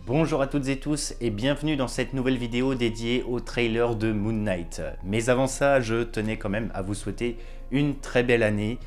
Bonjour à toutes et tous et bienvenue dans cette nouvelle vidéo dédiée au trailer de Moon Knight. Mais avant ça, je tenais quand même à vous souhaiter une très belle année.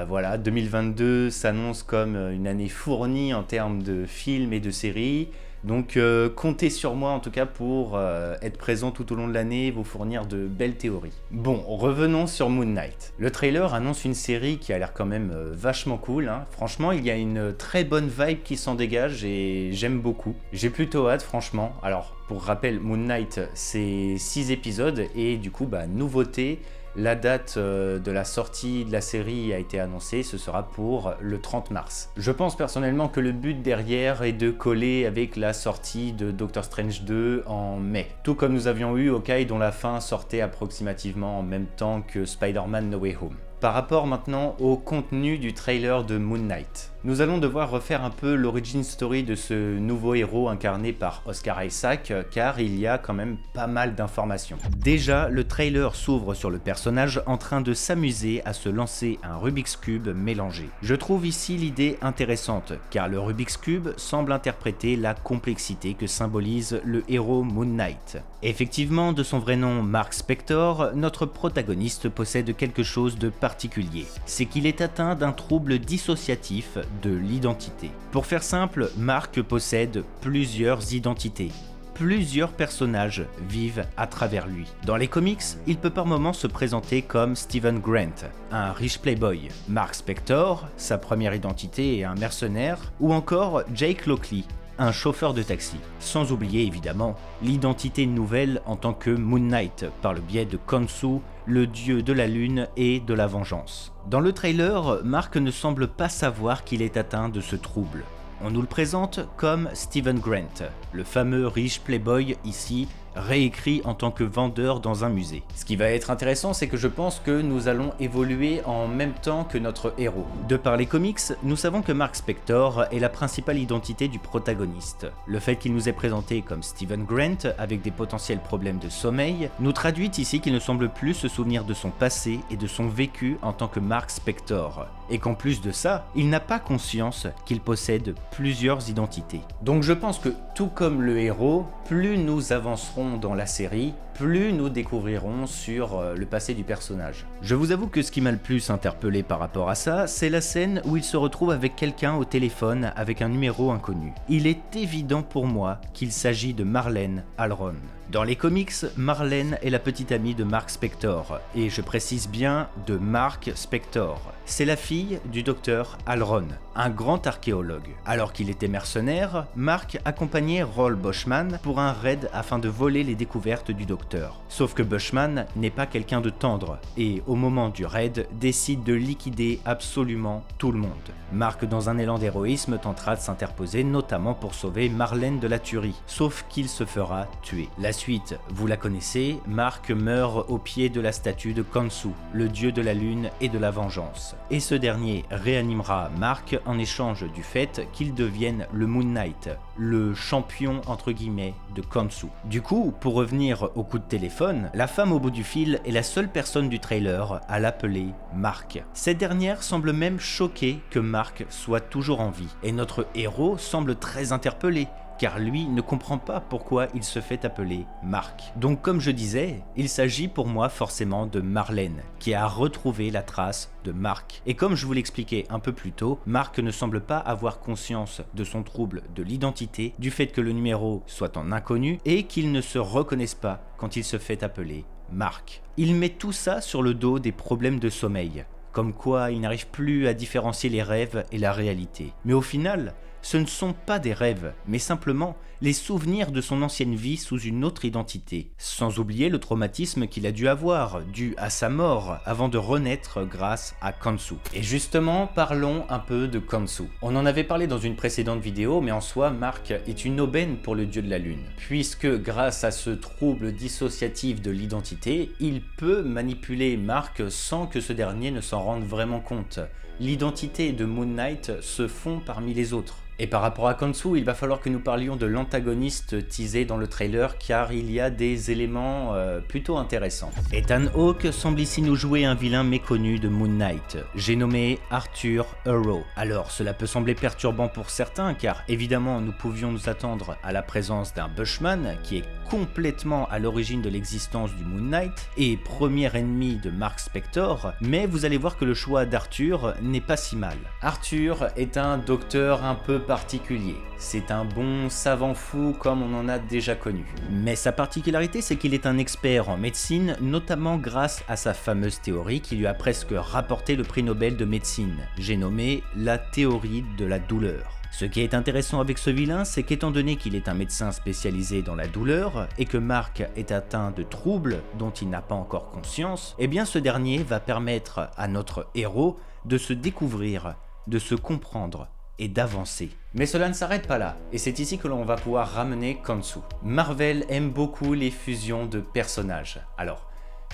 Voilà, 2022 s'annonce comme une année fournie en termes de films et de séries. Donc comptez sur moi en tout cas pour être présent tout au long de l'année et vous fournir de belles théories. Bon, revenons sur Moon Knight. Le trailer annonce une série qui a l'air quand même vachement cool, hein. Franchement, il y a une très bonne vibe qui s'en dégage et j'aime beaucoup. J'ai plutôt hâte franchement. Alors, pour rappel, Moon Knight, c'est 6 épisodes et du coup, nouveauté. La date de la sortie de la série a été annoncée, ce sera pour le 30 mars. Je pense personnellement que le but derrière est de coller avec la sortie de Doctor Strange 2 en mai. Tout comme nous avions eu Hawkeye dont la fin sortait approximativement en même temps que Spider-Man No Way Home. Par rapport maintenant au contenu du trailer de Moon Knight. Nous allons devoir refaire un peu l'origin story de ce nouveau héros incarné par Oscar Isaac, car il y a quand même pas mal d'informations. Déjà, le trailer s'ouvre sur le personnage en train de s'amuser à se lancer un Rubik's Cube mélangé. Je trouve ici l'idée intéressante, car le Rubik's Cube semble interpréter la complexité que symbolise le héros Moon Knight. Effectivement, de son vrai nom Mark Spector, notre protagoniste possède quelque chose de particulier. C'est qu'il est atteint d'un trouble dissociatif de l'identité. Pour faire simple, Mark possède plusieurs identités. Plusieurs personnages vivent à travers lui. Dans les comics, il peut par moments se présenter comme Steven Grant, un riche playboy, Mark Spector, sa première identité est un mercenaire, ou encore Jake Lockley, un chauffeur de taxi. Sans oublier évidemment l'identité nouvelle en tant que Moon Knight par le biais de Khonshu, le dieu de la lune et de la vengeance. Dans le trailer, Mark ne semble pas savoir qu'il est atteint de ce trouble. On nous le présente comme Steven Grant, le fameux riche playboy ici réécrit en tant que vendeur dans un musée. Ce qui va être intéressant, c'est que je pense que nous allons évoluer en même temps que notre héros. De par les comics, nous savons que Mark Spector est la principale identité du protagoniste. Le fait qu'il nous est présenté comme Steven Grant, avec des potentiels problèmes de sommeil, nous traduit ici qu'il ne semble plus se souvenir de son passé et de son vécu en tant que Mark Spector. Et qu'en plus de ça, il n'a pas conscience qu'il possède plusieurs identités. Donc je pense que tout comme le héros, plus nous avancerons dans la série, plus nous découvrirons sur le passé du personnage. Je vous avoue que ce qui m'a le plus interpellé par rapport à ça, c'est la scène où il se retrouve avec quelqu'un au téléphone avec un numéro inconnu. Il est évident pour moi qu'il s'agit de Marlene Alron. Dans les comics, Marlene est la petite amie de Mark Spector, et je précise bien de Mark Spector. C'est la fille du docteur Alron, un grand archéologue. Alors qu'il était mercenaire, Mark accompagnait Roll Bushman pour un raid afin de voler les découvertes du docteur. Sauf que Bushman n'est pas quelqu'un de tendre, et au moment du raid, décide de liquider absolument tout le monde. Mark, dans un élan d'héroïsme, tentera de s'interposer, notamment pour sauver Marlene de la tuerie, sauf qu'il se fera tuer. La suite, vous la connaissez, Mark meurt au pied de la statue de Khonshu, le dieu de la lune et de la vengeance. Et ce dernier réanimera Mark en échange du fait qu'il devienne le Moon Knight, le champion entre guillemets de Khonshu. Du coup, pour revenir au coup de téléphone, la femme au bout du fil est la seule personne du trailer à l'appeler Mark. Cette dernière semble même choquée que Mark soit toujours en vie, et notre héros semble très interpellé, car lui ne comprend pas pourquoi il se fait appeler Mark. Donc comme je disais, il s'agit pour moi forcément de Marlene, qui a retrouvé la trace de Mark. Et comme je vous l'expliquais un peu plus tôt, Mark ne semble pas avoir conscience de son trouble de l'identité, du fait que le numéro soit en inconnu, et qu'il ne se reconnaisse pas quand il se fait appeler Mark. Il met tout ça sur le dos des problèmes de sommeil, comme quoi il n'arrive plus à différencier les rêves et la réalité. Mais au final, ce ne sont pas des rêves, mais simplement les souvenirs de son ancienne vie sous une autre identité. Sans oublier le traumatisme qu'il a dû avoir, dû à sa mort, avant de renaître grâce à Khonshu. Et justement, parlons un peu de Khonshu. On en avait parlé dans une précédente vidéo, mais en soi, Mark est une aubaine pour le dieu de la lune, puisque grâce à ce trouble dissociatif de l'identité, il peut manipuler Mark sans que ce dernier ne s'en rende vraiment compte. L'identité de Moon Knight se fond parmi les autres. Et par rapport à Khonshu, il va falloir que nous parlions de l'antagoniste teasé dans le trailer car il y a des éléments plutôt intéressants. Ethan Hawke semble ici nous jouer un vilain méconnu de Moon Knight, j'ai nommé Arthur Harrow. Alors cela peut sembler perturbant pour certains car évidemment nous pouvions nous attendre à la présence d'un Bushman qui est complètement à l'origine de l'existence du Moon Knight et premier ennemi de Mark Spector, mais vous allez voir que le choix d'Arthur n'est pas si mal. Arthur est un docteur un peu particulier, c'est un bon savant fou comme on en a déjà connu. Mais sa particularité c'est qu'il est un expert en médecine, notamment grâce à sa fameuse théorie qui lui a presque rapporté le prix Nobel de médecine, j'ai nommé la théorie de la douleur. Ce qui est intéressant avec ce vilain, c'est qu'étant donné qu'il est un médecin spécialisé dans la douleur et que Mark est atteint de troubles dont il n'a pas encore conscience, eh bien ce dernier va permettre à notre héros de se découvrir, de se comprendre et d'avancer. Mais cela ne s'arrête pas là, et c'est ici que l'on va pouvoir ramener Khonshu. Marvel aime beaucoup les fusions de personnages. Alors,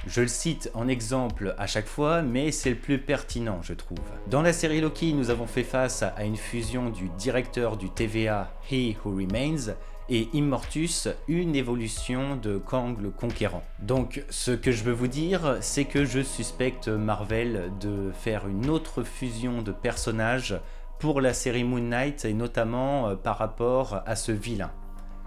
je le cite en exemple à chaque fois, mais c'est le plus pertinent je trouve. Dans la série Loki, nous avons fait face à une fusion du directeur du TVA He Who Remains et Immortus, une évolution de Kang le Conquérant. Donc ce que je veux vous dire, c'est que je suspecte Marvel de faire une autre fusion de personnages pour la série Moon Knight et notamment par rapport à ce vilain.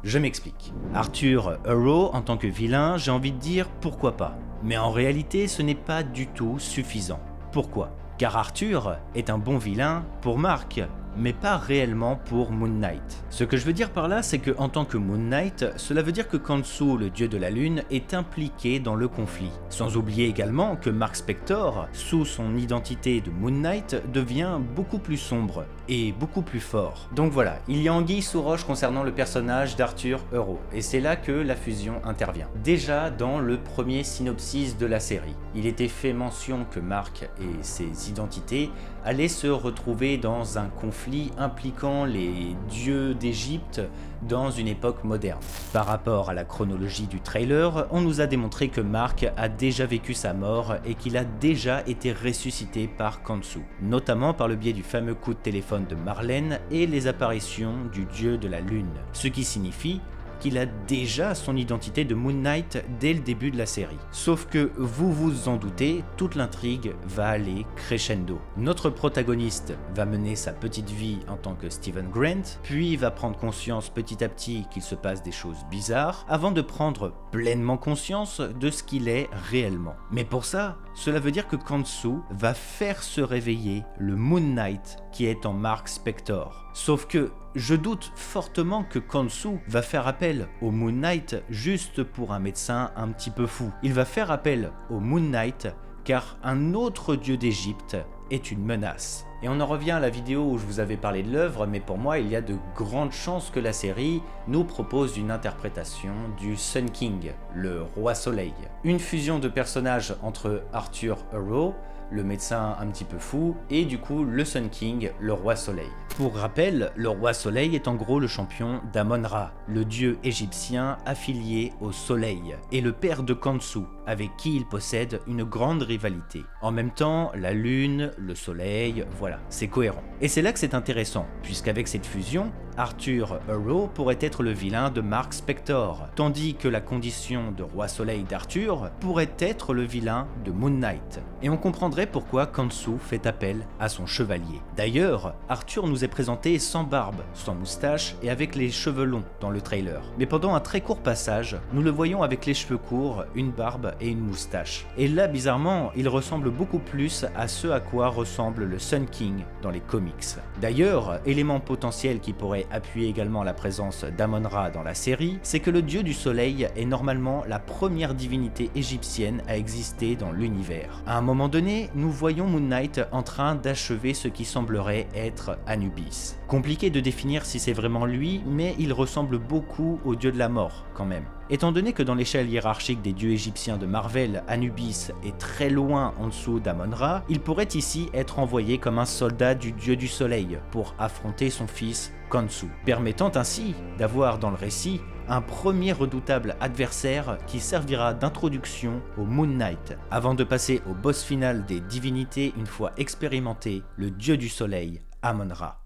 Je m'explique. Arthur Harrow en tant que vilain, j'ai envie de dire pourquoi pas. Mais en réalité, ce n'est pas du tout suffisant. Pourquoi ? Car Arthur est un bon vilain pour Mark, mais pas réellement pour Moon Knight. Ce que je veux dire par là, c'est que en tant que Moon Knight, cela veut dire que Khonshu, le dieu de la lune, est impliqué dans le conflit. Sans oublier également que Mark Spector, sous son identité de Moon Knight, devient beaucoup plus sombre et beaucoup plus fort. Donc voilà, il y a anguille sous roche concernant le personnage d'Arthur Harrow, et c'est là que la fusion intervient. Déjà dans le premier synopsis de la série, il était fait mention que Mark et ses identités allaient se retrouver dans un conflit impliquant les dieux d'Égypte dans une époque moderne. Par rapport à la chronologie du trailer, on nous a démontré que Mark a déjà vécu sa mort et qu'il a déjà été ressuscité par Khonshu, notamment par le biais du fameux coup de téléphone de Marlène et les apparitions du dieu de la lune, ce qui signifie qu'il a déjà son identité de Moon Knight dès le début de la série. Sauf que, vous vous en doutez, toute l'intrigue va aller crescendo. Notre protagoniste va mener sa petite vie en tant que Stephen Grant, puis va prendre conscience petit à petit qu'il se passe des choses bizarres, avant de prendre pleinement conscience de ce qu'il est réellement. Mais pour ça, cela veut dire que Khonshu va faire se réveiller le Moon Knight qui est en Mark Spector. Sauf que je doute fortement que Khonshu va faire appel au Moon Knight juste pour un médecin un petit peu fou. Il va faire appel au Moon Knight car un autre dieu d'Égypte est une menace. Et on en revient à la vidéo où je vous avais parlé de l'œuvre, mais pour moi il y a de grandes chances que la série nous propose une interprétation du Sun King, le roi soleil. Une fusion de personnages entre Arthur Harrow, le médecin un petit peu fou, et du coup le Sun King, le roi soleil. Pour rappel, le roi soleil est en gros le champion d'Amon-Ra, le dieu égyptien affilié au soleil, et le père de Khonshu, avec qui il possède une grande rivalité. En même temps, la lune, le soleil, voilà, c'est cohérent. Et c'est là que c'est intéressant, puisqu'avec cette fusion, Arthur Harrow pourrait être le vilain de Mark Spector, tandis que la condition de roi soleil d'Arthur pourrait être le vilain de Moon Knight. Et on comprendrait pourquoi Khonshu fait appel à son chevalier. D'ailleurs, Arthur nous est présenté sans barbe, sans moustache et avec les cheveux longs dans le trailer. Mais pendant un très court passage, nous le voyons avec les cheveux courts, une barbe et une moustache. Et là, bizarrement, il ressemble beaucoup plus à ce à quoi ressemble le Sun King dans les comics. D'ailleurs, élément potentiel qui pourrait appuyer également la présence d'Amon-Ra dans la série, c'est que le dieu du soleil est normalement la première divinité égyptienne à exister dans l'univers. À un moment donné, nous voyons Moon Knight en train d'achever ce qui semblerait être Anubis. Compliqué de définir si c'est vraiment lui, mais il ressemble beaucoup au dieu de la mort quand même. Étant donné que dans l'échelle hiérarchique des dieux égyptiens de Marvel, Anubis est très loin en dessous d'Amon-Ra, il pourrait ici être envoyé comme un soldat du dieu du soleil pour affronter son fils Khonshu, permettant ainsi d'avoir dans le récit un premier redoutable adversaire qui servira d'introduction au Moon Knight, avant de passer au boss final des divinités une fois expérimenté, le dieu du soleil, Amon-Ra.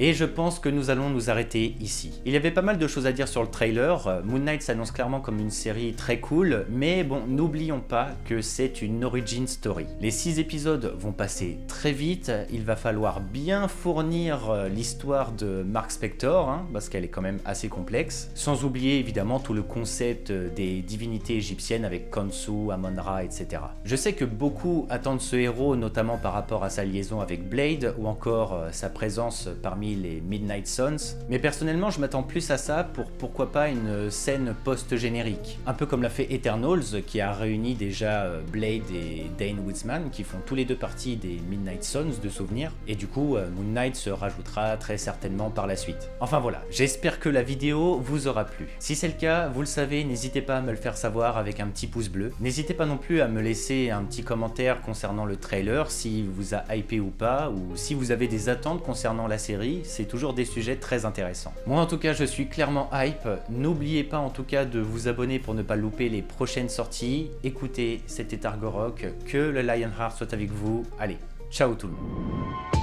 Et je pense que nous allons nous arrêter ici. Il y avait pas mal de choses à dire sur le trailer. Moon Knight s'annonce clairement comme une série très cool, mais bon, n'oublions pas que c'est une origin story. Les 6 épisodes vont passer très vite, il va falloir bien fournir l'histoire de Mark Spector, hein, parce qu'elle est quand même assez complexe, sans oublier évidemment tout le concept des divinités égyptiennes avec Khonshu, Amon-Ra, etc. Je sais que beaucoup attendent ce héros, notamment par rapport à sa liaison avec Blade, ou encore sa présence parmi les Midnight Suns, mais personnellement je m'attends plus à ça pour pourquoi pas une scène post-générique, un peu comme l'a fait Eternals qui a réuni déjà Blade et Dane Whitman qui font tous les deux partie des Midnight Suns de souvenirs, et du coup Moon Knight se rajoutera très certainement par la suite. Enfin voilà, j'espère que la vidéo vous aura plu. Si c'est le cas, vous le savez, n'hésitez pas à me le faire savoir avec un petit pouce bleu. N'hésitez pas non plus à me laisser un petit commentaire concernant le trailer, si vous a hypé ou pas, ou si vous avez des attentes concernant la série. C'est toujours des sujets très intéressants. Moi en tout cas je suis clairement hype, n'oubliez pas en tout cas de vous abonner pour ne pas louper les prochaines sorties. Écoutez, c'était Argorok, que le Lionheart soit avec vous, allez, ciao tout le monde.